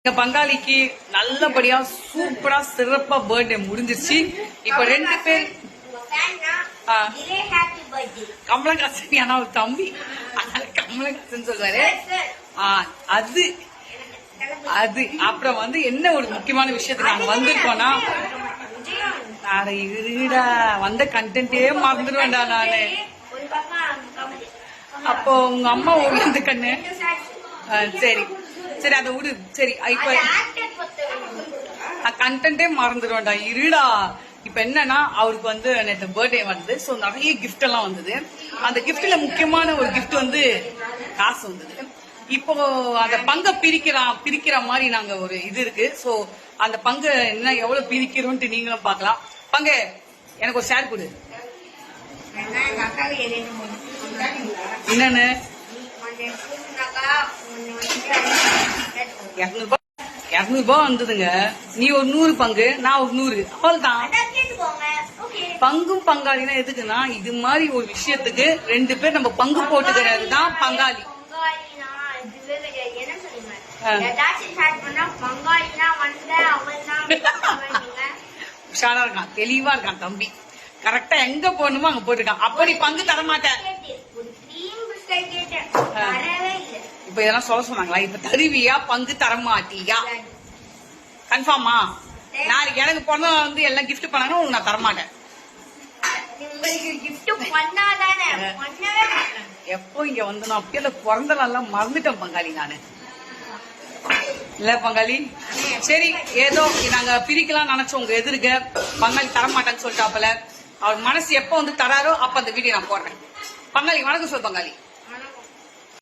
எங்க பங்காளிக்கு நல்லபடியா சூப்பரா சிறப்பா பர்த்டே முடிஞ்சிருச்சு. இப்ப 2 பேர் கமலஹாசன் ஆனா ஒரு தம்பி கமலஹாசன் சொல்றாரு. அது அது அப்புறம் என்ன ஒரு முக்கியமான விஷயத்துக்கு நாங்க வந்திருக்கோம்னா, இருடா வந்த கண்டென்ட்டே மறந்துடுவேன்டா நானு. அப்போ உங்க அம்மா ஓவியந்து கண்ணு சரி சரி அதை விடு. சரி இப்ப கண்டென்ட்டே மறந்துடுவேன்டா இருடா. இப்ப என்னன்னா அவருக்கு நேற்று பர்த்டே வருது. சோ நிறைய கிஃப்ட் எல்லாம் வந்தது. அந்த கிஃப்ட்ல முக்கியமான ஒரு கிஃப்ட் காசு வந்தது. இப்போ அந்த பங்கை பிரிக்கிற மாதிரி நாங்க ஒரு இது இருக்கு. சோ அந்த பங்கு என்ன எவ்வளவு பிரிக்கிறோம்ட்டு நீங்களும் பாக்கலாம். பங்கு எனக்கு ஒரு ஷேர் கொடு. என்னன்னு 200 ரூபாய் வந்ததுங்க. நீ ஒரு 100 பங்கு, நான் ஒரு 100, அவ்வளவுதான். பங்கும் பங்காளினா எதுக்குன்னா இது மாதிரி ஒரு விஷயத்துக்கு 2 பேர் நம்ம பங்கு போட்டுக்கிறது தான் பங்காளி. உஷாரா இருக்கான், தெளிவா இருக்கான் தம்பி. கரெக்டா எங்க போடணுமோ அங்க போட்டுருக்கான். அப்படி பங்கு தரமாட்டேன். இப்ப இதெல்லாம் சொல்ல சொன்னாங்களா? இப்ப தருவியா பங்கு தரமாட்டியா? கன்ஃபார்மா? நாளைக்கு எனக்கு பிறந்த எல்லாம் கிஃப்ட் பண்ணாலும் நான் தரமாட்டேன். எப்போ இங்க நான் அப்படியே பிறந்த நாள் மறந்துட்டேன் பங்காளி நானு. இல்ல பங்காளி சரி ஏதோ நாங்க பிரிக்கலாம் நினைச்சோம். உங்க எதிர்க்க பங்காளி தரமாட்டேன்னு சொல்லிட்டாப்பல. அவர் மனசு எப்ப தராரோ அப்ப அந்த வீடியோ நான் போடுறேன். பங்காளி வணக்கம் சொல் பங்காளி.